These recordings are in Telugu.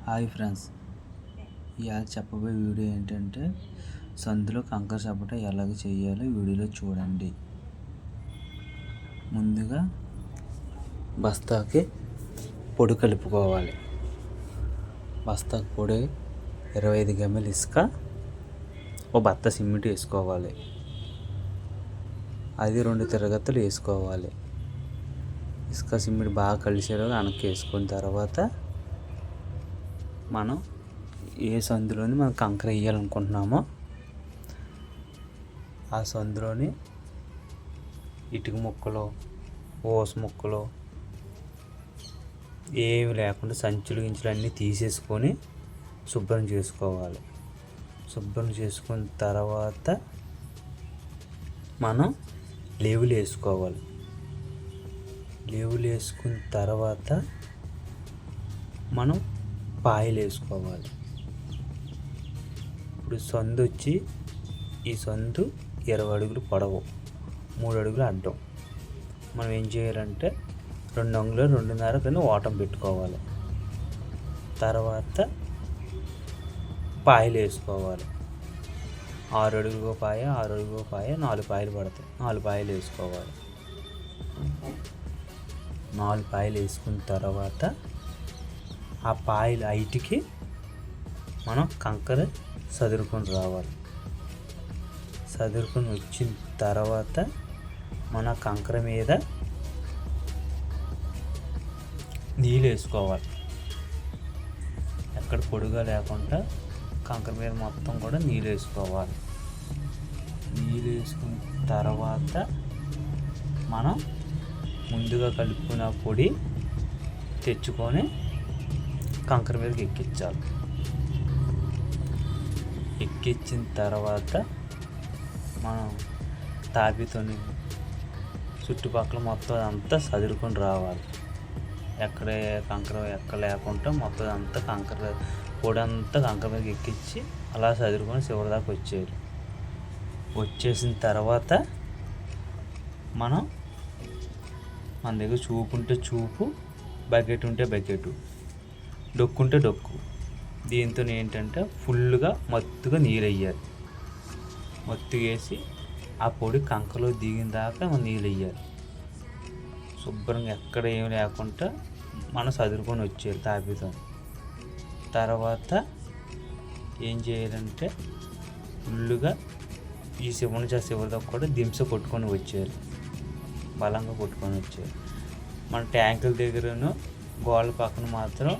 హాయ్ ఫ్రెండ్స్, ఇవాళ చెప్పబోయే వీడియో ఏంటంటే సందులో కంకర చప్పట ఎలాగ చేయాలో వీడియోలో చూడండి. ముందుగా బస్తాకి పొడి కలుపుకోవాలి. బస్తాకి పొడి 25 గెమ్మలు ఇసుక, ఒక బత్త సిమెంట్ వేసుకోవాలి. అది 2 తిరగతులు వేసుకోవాలి. ఇసుక సిమెంట్ బాగా కలిసేలాగా వెనక్కి వేసుకున్న తర్వాత మనం ఏ సందులోని మనం కంకర వేయాలనుకుంటున్నామో ఆ సందులోని ఇటుక ముక్కలు, ఓస ముక్కలు ఏమి లేకుండా సంచులు గించులు అన్నీ తీసేసుకొని శుభ్రం చేసుకోవాలి. శుభ్రం చేసుకున్న తర్వాత మనం లేవులు వేసుకోవాలి. లేవులు వేసుకున్న తర్వాత మనం పాయలు వేసుకోవాలి. ఇప్పుడు సందు వచ్చి ఈ సందు 20 అడుగులు పొడవు, 3 అడుగులు అడ్డం. మనం ఏం చేయాలంటే 2 అంగుళాలు 2.5 కింద ఓటం పెట్టుకోవాలి. తర్వాత పాయలు వేసుకోవాలి. 6 అడుగులు పాయ, 6 అడుగులు పాయ, 4 పాయలు పడతాయి. 4 పాయలు వేసుకోవాలి. 4 పాయలు వేసుకున్న తర్వాత ఆ పాయల హైట్కి మనం కంకర సదురుకొని రావాలి. సదురుకొని వచ్చిన తర్వాత మన కంకర మీద నీళ్ళు వేసుకోవాలి. ఎక్కడ పొడిగా లేకుండా కంకర మీద మొత్తం కూడా నీళ్ళు వేసుకోవాలి. నీళ్ళు వేసుకున్న తర్వాత మనం ముందుగా కలుపుకున్న పొడి తెచ్చుకొని కంకర మీదకి ఎక్కించాలి. ఎక్కించిన తర్వాత మనం తాపితోని చుట్టుపక్కల మొత్తం అంతా సదురుకొని రావాలి. ఎక్కడ లేకుండా మొత్తం అంతా కంకర పొడి అంతా కంకర మీదకి ఎక్కించి అలా సదురుకొని చివరి దాకా వచ్చేయాలి. వచ్చేసిన తర్వాత మన దగ్గర చూపు ఉంటే చూపు, బకెట్ ఉంటే బకెట్, డొక్కు ఉంటే డొక్కు. దీంతో ఏంటంటే ఫుల్గా మత్తుగా నీరు వేయాలి. మత్తుగా వేసి ఆ పొడి కంకలో దిగిన దాకా మనం నీళ్ళు వేయాలి. శుభ్రంగా ఎక్కడ ఏమి లేకుండా మనం చదురుకొని వచ్చేయాలి తాపితో. తర్వాత ఏం చేయాలంటే ఫుల్గా ఈ చివరిదాకా కూడా దింస కొట్టుకొని వచ్చేయాలి. బలంగా కొట్టుకొని వచ్చేయాలి. మన ట్యాంకుల దగ్గరను గోళ్ళ పక్కన మాత్రం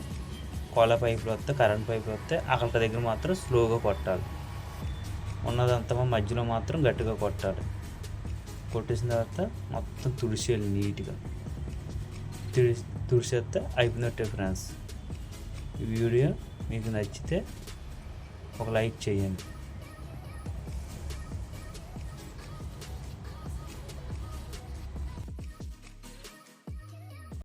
కోళ్ళ పైపులు వస్తాయి, కరెంట్ పైపులు వస్తాయి. అక్కడ దగ్గర మాత్రం స్లోగా కొట్టాలి. ఉన్నదంతా మధ్యలో మాత్రం గట్టిగా కొట్టాలి. కొట్టేసిన తర్వాత మొత్తం తుడిసేయాలి. నీట్గా తుడిసేస్తే అయిపోయినట్టే ఫ్రెండ్స్. ఈ వీడియో మీకు నచ్చితే ఒక లైక్ చేయండి.